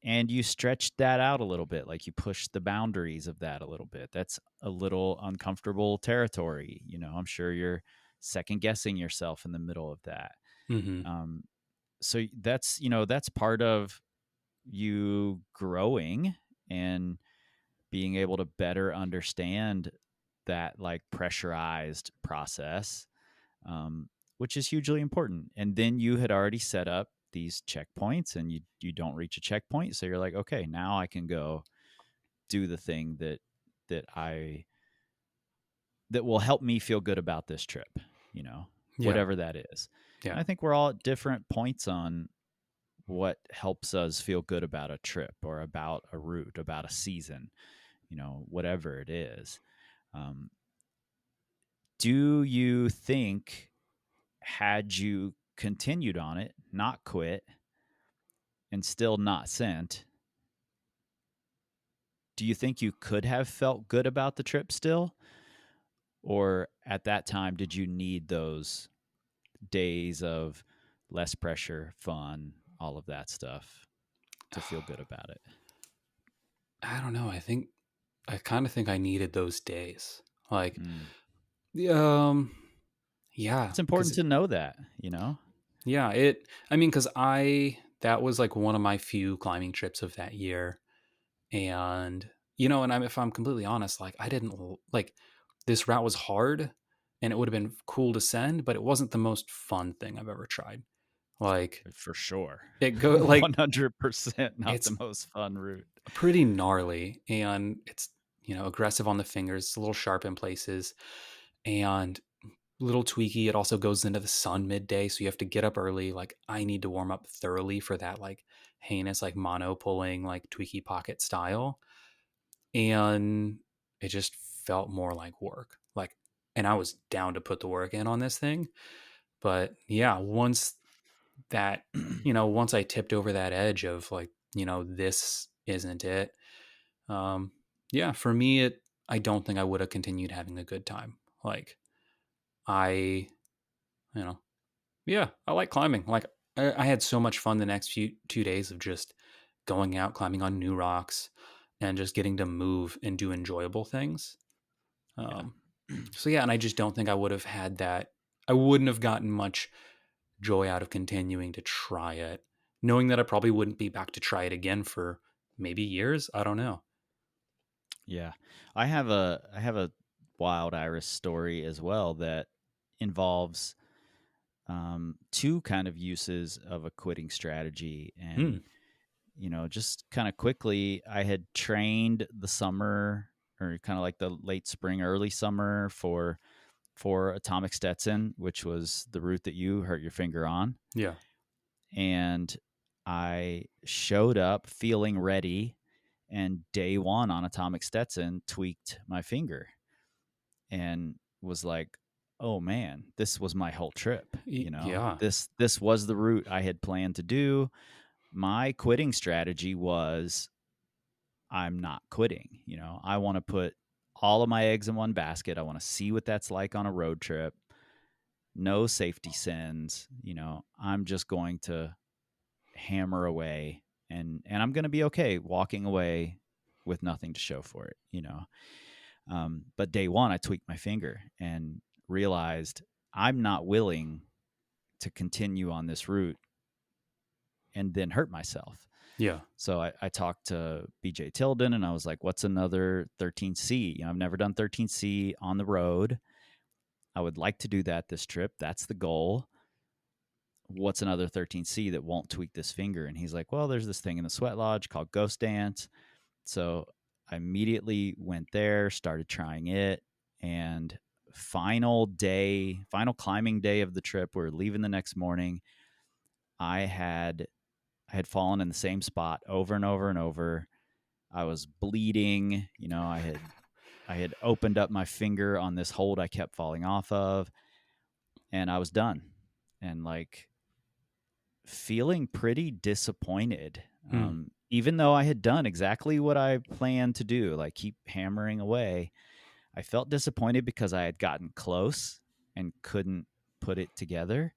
Speaker 1: and you stretched that out a little bit, like you pushed the boundaries of that a little bit. That's a little uncomfortable territory. I'm sure you're second guessing yourself in the middle of that.
Speaker 2: Hmm.
Speaker 1: um, so that's part of you growing and being able to better understand that like pressurized process, um, which is hugely important. And then you had already set up these checkpoints, and you don't reach a checkpoint, so you're like, okay, now I can go do the thing that that will help me feel good about this trip,
Speaker 2: Yeah.
Speaker 1: whatever that is.
Speaker 2: Yeah.
Speaker 1: And I think we're all at different points on what helps us feel good about a trip or about a route, about a season, whatever it is. Um, do you think, had you continued on it, not quit, and still not sent, do you think you could have felt good about the trip still? Or at that time, did you need those days of less pressure, fun, all of that stuff to feel good about it?
Speaker 2: I don't know. I kind of think I needed those days. Like,
Speaker 1: Mm.
Speaker 2: um, yeah,
Speaker 1: It's important
Speaker 2: because
Speaker 1: to know that.
Speaker 2: yeah, I mean, that was like one of my few climbing trips of that year. And, and if I'm completely honest, like I didn't like this route was hard and it would have been cool to send, but it wasn't the most fun thing I've ever tried. Like
Speaker 1: For sure.
Speaker 2: it go like
Speaker 1: 100% not
Speaker 2: it's
Speaker 1: the most fun route.
Speaker 2: pretty gnarly and it's, aggressive on the fingers. It's a little sharp in places and little tweaky. It also goes into the sun midday. So you have to get up early. Like I need to warm up thoroughly for that, like heinous, like mono pulling, like tweaky pocket style. And it just felt more like work. Like, and I was down to put the work in on this thing. But yeah, that, once I tipped over that edge of like, this isn't it. Um, yeah, for me, I don't think I would have continued having a good time. Like, I, you know, yeah, I like climbing. Like, I had so much fun the next 2 days of just going out, climbing on new rocks, and just getting to move and do enjoyable things.
Speaker 1: Yeah.
Speaker 2: Um, so yeah, and I just don't think I would have had that. I wouldn't have gotten much joy out of continuing to try it, knowing that I probably wouldn't be back to try it again for maybe years. I don't know.
Speaker 1: Yeah. I have a wild iris story as well that involves two kind of uses of a quitting strategy.
Speaker 2: Hmm.
Speaker 1: And just kind of quickly, I had trained the summer, or kind of like the late spring, early summer, for Atomic Stetson, which was the route that you hurt your finger on.
Speaker 2: Yeah.
Speaker 1: And I showed up feeling ready, and day one on Atomic Stetson tweaked my finger and was like, oh man, this was my whole trip.
Speaker 2: Yeah.
Speaker 1: This was the route I had planned to do. My quitting strategy was, I'm not quitting. I want to put all of my eggs in one basket. I want to see what that's like on a road trip. No safety sins. I'm just going to hammer away, and I'm going to be okay walking away with nothing to show for it. But day one, I tweaked my finger and realized I'm not willing to continue on this route and then hurt myself.
Speaker 2: Yeah.
Speaker 1: So I talked to BJ Tilden and I was like, what's another 13C? I've never done 13C on the road. I would like to do that this trip. That's the goal. What's another 13C that won't tweak this finger? And he's like, well, there's this thing in the Sweat Lodge called Ghost Dance. So I immediately went there, started trying it, and final climbing day of the trip, we're leaving the next morning. I had fallen in the same spot over and over and over. I was bleeding. I had opened up my finger on this hold I kept falling off of, and I was done. And like feeling pretty disappointed.
Speaker 2: Hmm.
Speaker 1: Even though I had done exactly what I planned to do, like keep hammering away, I felt disappointed because I had gotten close and couldn't put it together.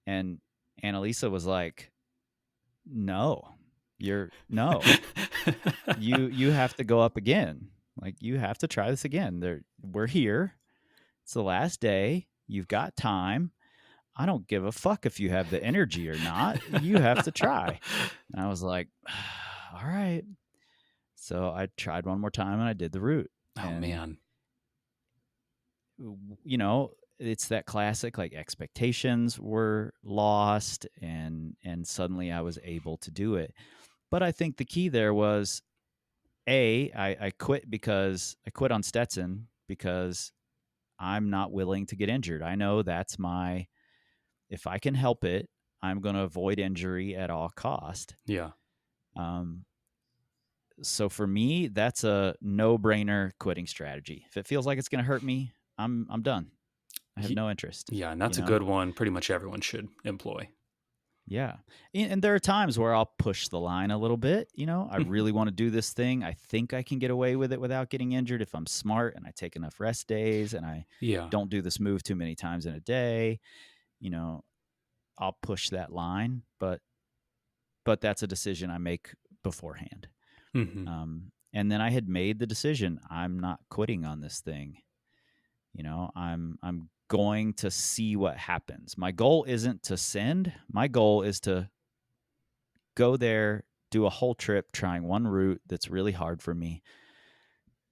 Speaker 1: And Annalisa was like, "No, no, you have to go up again. Like you have to try this again. We're here. It's the last day. You've got time. I don't give a fuck if you have the energy or not. You have to try." And I was like, all right. So I tried one more time and I did the route.
Speaker 2: Oh
Speaker 1: And,
Speaker 2: man.
Speaker 1: it's that classic, like expectations were lost and suddenly I was able to do it. But I think the key there was, I quit on Stetson because I'm not willing to get injured. I know if I can help it, I'm going to avoid injury at all cost.
Speaker 2: Yeah.
Speaker 1: Um, so for me, that's a no-brainer quitting strategy. If it feels like it's going to hurt me, I'm done. I have no interest.
Speaker 2: Yeah, and that's a good one. Pretty much everyone should employ.
Speaker 1: Yeah. And there are times where I'll push the line a little bit. I really want to do this thing. I think I can get away with it without getting injured if I'm smart and I take enough rest days and I
Speaker 2: Yeah.
Speaker 1: don't do this move too many times in a day. I'll push that line, but that's a decision I make beforehand.
Speaker 2: Mm-hmm.
Speaker 1: And then I had made the decision, I'm not quitting on this thing. I'm going to see what happens. My goal isn't to send. My goal is to go there do a whole trip trying one route that's really hard for me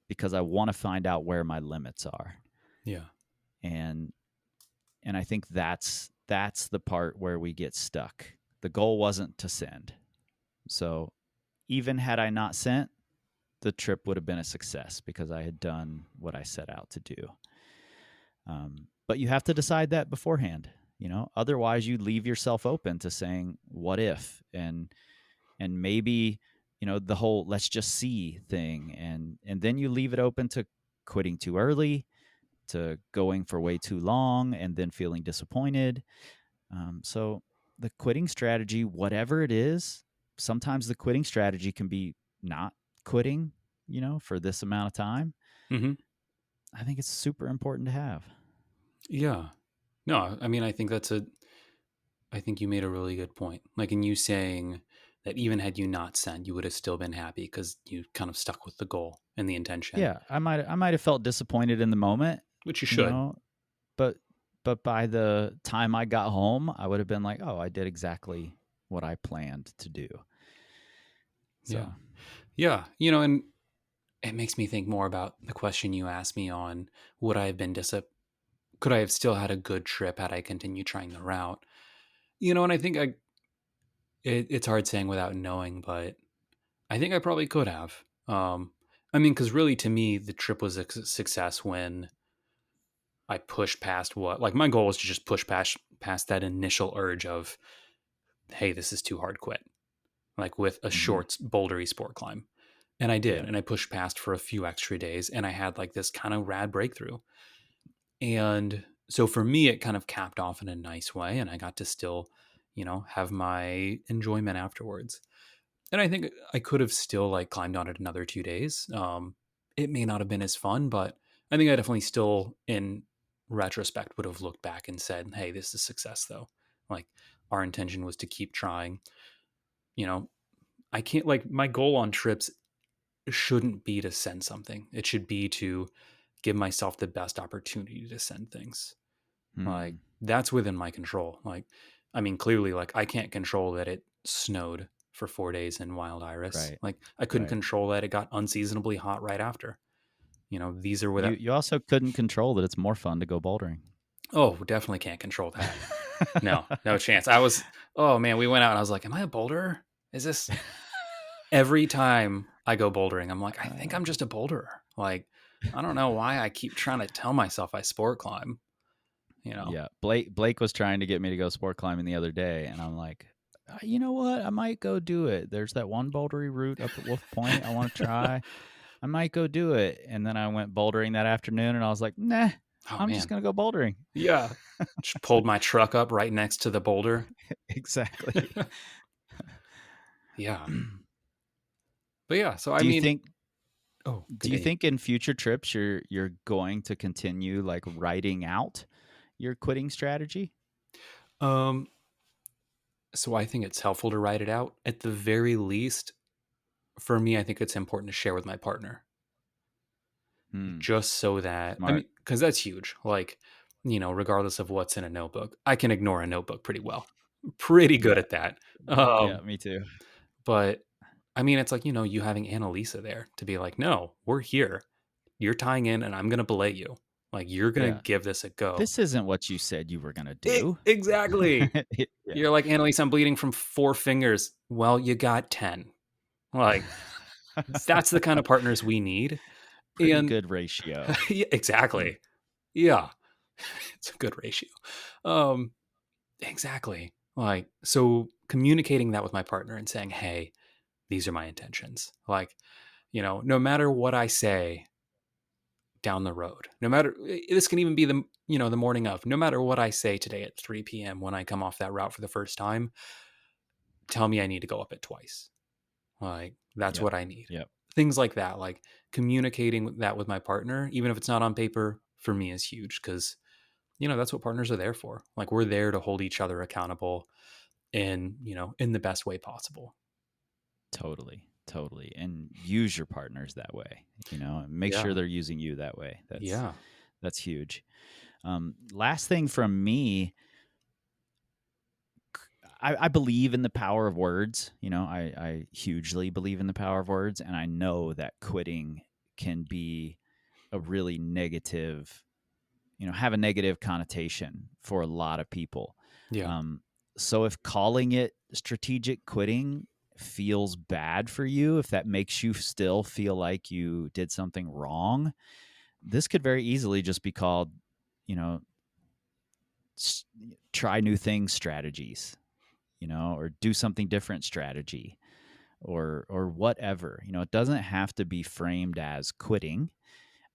Speaker 1: because I want to find out where my limits are.
Speaker 2: Yeah.
Speaker 1: And I think that's the part where we get stuck. The goal wasn't to send. So even had I not sent, the trip would have been a success because I had done what I set out to do. But you have to decide that beforehand. Otherwise you leave yourself open to saying what if, and maybe the whole let's just see thing, and then you leave it open to quitting too early, to going for way too long and then feeling disappointed. So the quitting strategy, whatever it is, sometimes the quitting strategy can be not quitting, for this amount of time.
Speaker 2: Mm-hmm.
Speaker 1: I think it's super important to have.
Speaker 2: Yeah. No, I mean, I think I think you made a really good point. Like in you saying that even had you not sent, you would have still been happy because you kind of stuck with the goal and the intention,
Speaker 1: Yeah, I might have felt disappointed in the moment,
Speaker 2: which you
Speaker 1: you
Speaker 2: should.
Speaker 1: know, but by the time I got home, I would have been like, "Oh, I did exactly what I planned to do."
Speaker 2: Yeah.
Speaker 1: So,
Speaker 2: Yeah. And it makes me think more about the question you asked me on would I have been could I have still had a good trip had I continued trying the route? And I think it's hard saying without knowing, but I think I probably could have. I mean, because really to me, the trip was a success when I pushed past like my goal was to just push past that initial urge of, hey, this is too hard, quit. Like with a
Speaker 1: mhm,
Speaker 2: short bouldery sport climb. And I did.
Speaker 1: yeah,
Speaker 2: And I pushed past for a few extra days and I had like this kind of rad breakthrough. And so for me, it kind of capped off in a nice way. And I got to still, have my enjoyment afterwards. And I think I could have still like climbed on it another 2 days. It may not have been as fun, but I think I definitely still, in retrospect, would have looked back and said, "Hey, this is success, though. Like our intention was to keep trying." You know, I can't like my goal on trips shouldn't be to send something. It should be to give myself the best opportunity to send things. Like
Speaker 1: mm,
Speaker 2: that's within my control. Like, I mean, clearly, like I can't control that it snowed for 4 days in Wild Iris.
Speaker 1: right,
Speaker 2: Like I couldn't
Speaker 1: right.
Speaker 2: control that it got unseasonably hot right after. These are
Speaker 1: You
Speaker 2: without.
Speaker 1: you also couldn't control that it's more fun to go bouldering.
Speaker 2: Oh, definitely can't control that. No, no chance. I was. Oh man, we went out and I was like, "Am I a boulderer? Is this?" Every time I go bouldering, I'm like, "I think I'm just a boulderer." Like, I don't know why I keep trying to tell myself I sport climb. You know.
Speaker 1: Yeah, Blake was trying to get me to go sport climbing the other day, and I'm like, You know what? I might go do it. There's that one bouldery route up at Wolf Point I want to try. I might go do it." And then I went bouldering that afternoon, and I was like, "Nah,
Speaker 2: Oh
Speaker 1: I'm just
Speaker 2: man.
Speaker 1: gonna go bouldering."
Speaker 2: Yeah. Just pulled my truck up right next to the boulder.
Speaker 1: Exactly.
Speaker 2: Yeah. But yeah, so I
Speaker 1: do you
Speaker 2: mean,
Speaker 1: think
Speaker 2: oh,
Speaker 1: do you
Speaker 2: continue.
Speaker 1: think in future trips you're going to continue like writing out your quitting strategy?
Speaker 2: Um, so I think it's helpful to write it out. At the very least, for me, I think it's important to share with my partner
Speaker 1: Hmm.
Speaker 2: just so that, I
Speaker 1: Smart.
Speaker 2: mean, because that's huge. Like, regardless of what's in a notebook, I can ignore a notebook pretty well. Pretty good
Speaker 1: Yeah.
Speaker 2: at that.
Speaker 1: Yeah, me too.
Speaker 2: But I mean, it's like, you having Annalisa there to be like, no, we're here. You're tying in and I'm going to belay you. Like, you're going to
Speaker 1: Yeah.
Speaker 2: give this a go.
Speaker 1: This isn't what you said you were going to do.
Speaker 2: Exactly.
Speaker 1: Yeah.
Speaker 2: You're like, Annalise, I'm bleeding from 4 fingers. Well, you got 10. Like, that's the kind of partners we need.
Speaker 1: Pretty
Speaker 2: And
Speaker 1: good ratio.
Speaker 2: yeah, exactly. Yeah. It's a good ratio. Um, exactly. Like, so communicating that with my partner and saying, hey, these are my intentions. Like, no matter what I say down the road, no matter, this can even be the morning of, no matter what I say today at 3 p.m. when I come off that route for the first time, tell me I need to go up it twice. Like, that's
Speaker 1: Yep.
Speaker 2: what I need.
Speaker 1: Yep.
Speaker 2: Things like that, like communicating that with my partner, even if it's not on paper, for me is huge because, that's what partners are there for. Like, we're there to hold each other accountable in the best way possible.
Speaker 1: Totally. Totally. And use your partners that way, and make sure
Speaker 2: Yeah.
Speaker 1: they're using you that way.
Speaker 2: Yeah.
Speaker 1: That's huge. Last thing from me, I believe in the power of words. I hugely believe in the power of words, and I know that quitting can be a really negative, have a negative connotation for a lot of people.
Speaker 2: Yeah.
Speaker 1: Um, so if calling it strategic quitting feels bad for you, if that makes you still feel like you did something wrong, this could very easily just be called, you know, try new things strategies, or do something different strategy, or whatever. It doesn't have to be framed as quitting.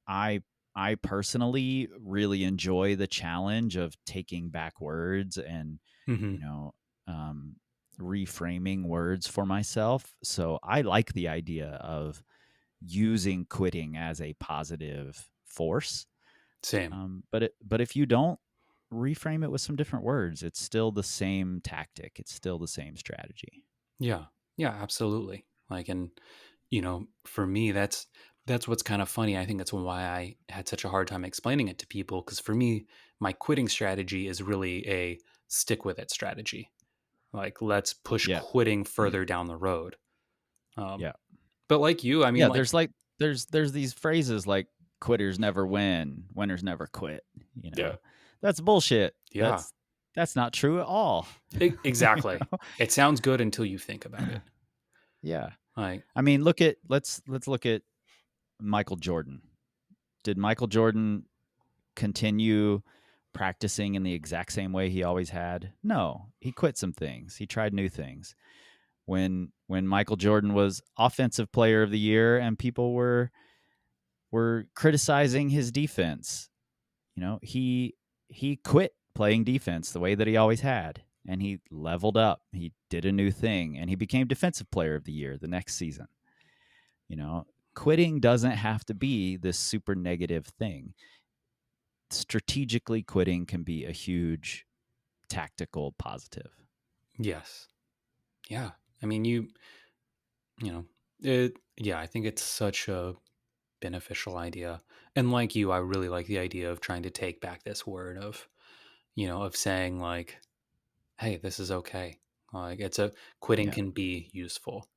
Speaker 1: I I personally really enjoy the challenge of taking back words and,
Speaker 2: Hmm.
Speaker 1: you know, um, reframing words for myself. So I like the idea of using quitting as a positive force.
Speaker 2: Same.
Speaker 1: But if you don't reframe it with some different words, it's still the same tactic. It's still the same strategy.
Speaker 2: Yeah. Yeah, absolutely. Like, and for me, that's what's kind of funny. I think that's why I had such a hard time explaining it to people. Because for me, my quitting strategy is really a stick with it strategy. Like, let's push
Speaker 1: Yeah,
Speaker 2: quitting further down the road. Um,
Speaker 1: yeah,
Speaker 2: but like you, I mean,
Speaker 1: yeah.
Speaker 2: like,
Speaker 1: There's these phrases like "quitters never win, winners never quit."
Speaker 2: yeah,
Speaker 1: That's bullshit.
Speaker 2: yeah,
Speaker 1: That's not true at all. you
Speaker 2: exactly.
Speaker 1: know?
Speaker 2: It sounds good until you think about it.
Speaker 1: Yeah.
Speaker 2: Like,
Speaker 1: I mean, let's look at Michael Jordan. Did Michael Jordan continue practicing in the exact same way he always had? No. He quit some things. He tried new things. When Michael Jordan was offensive player of the year and people were criticizing his defense, he quit playing defense the way that he always had, and he leveled up. He did a new thing, and he became defensive player of the year the next season. You know, quitting doesn't have to be this super negative thing. Strategically quitting can be a huge tactical positive.
Speaker 2: yes, yeah. I mean, you know, yeah, I think it's such a beneficial idea. And like you, I really like the idea of trying to take back this word of, of saying like, hey, this is okay. Like it's a quitting
Speaker 1: Yeah.
Speaker 2: can be useful.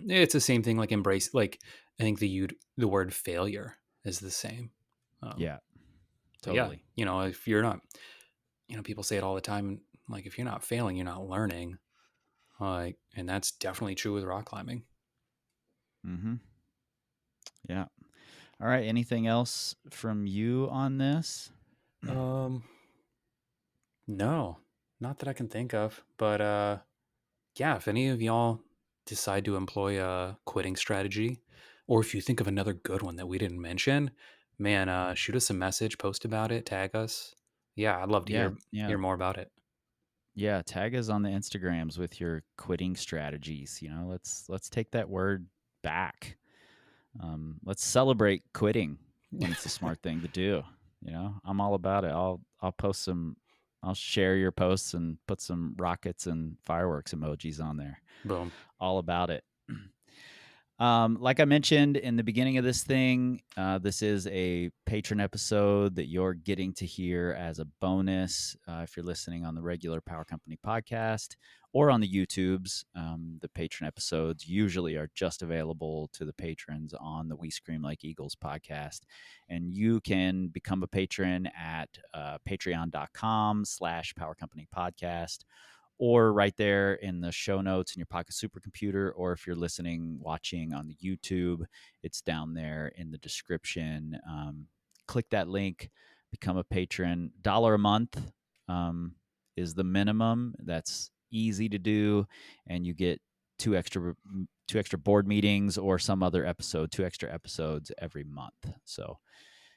Speaker 2: It's the same thing like embrace like I think the word failure is the same. Um,
Speaker 1: Yeah.
Speaker 2: but yeah,
Speaker 1: Totally.
Speaker 2: if you're not, people say it all the time. Like if you're not failing, you're not learning. Like, and that's definitely true with rock climbing.
Speaker 1: Mhm. Yeah. All right, anything else from you on this?
Speaker 2: Um, no, not that I can think of. But yeah, if any of y'all decide to employ a quitting strategy, or if you think of another good one that we didn't mention, man, shoot us a message, post about it, tag us. Yeah, I'd love to
Speaker 1: Yeah, yeah.
Speaker 2: hear more about it.
Speaker 1: Yeah, tag us on the Instagrams with your quitting strategies. Let's take that word back. Let's celebrate quitting when it's a smart thing to do. I'm all about it. I'll post some. I'll share your posts and put some rockets and fireworks emojis on there.
Speaker 2: Boom.
Speaker 1: All about it. Like I mentioned in the beginning of this thing, this is a patron episode that you're getting to hear as a bonus if you're listening on the regular Power Company podcast or on the YouTubes. The patron episodes usually are just available to the patrons on the We Scream Like Eagles podcast. And you can become a patron at patreon.com/Power Company podcast, or right there in the show notes in your pocket supercomputer, or if you're listening, watching on the YouTube, it's down there in the description. Click that link, become a patron. $1 a month is the minimum. That's easy to do, and you get two extra board meetings or some other episode, two extra episodes every month. So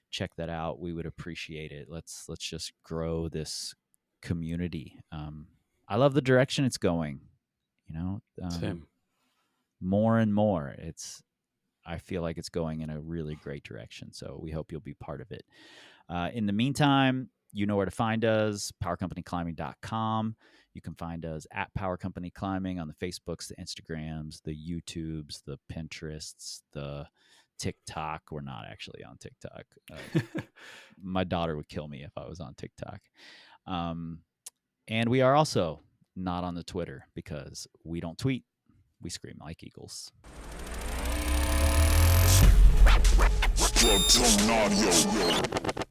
Speaker 1: check that out. We would appreciate it. Let's just grow this community. I love the direction it's going. You know, um,
Speaker 2: Same.
Speaker 1: more and more, I feel like it's going in a really great direction. So we hope you'll be part of it. In the meantime, you know where to find us, powercompanyclimbing.com. You can find us at Power Company Climbing on the Facebooks, the Instagrams, the YouTubes, the Pinterests, the TikTok. We're not actually on TikTok. My daughter would kill me if I was on TikTok. And we are also not on the Twitter, because we don't tweet. We scream like eagles.
Speaker 3: Audio.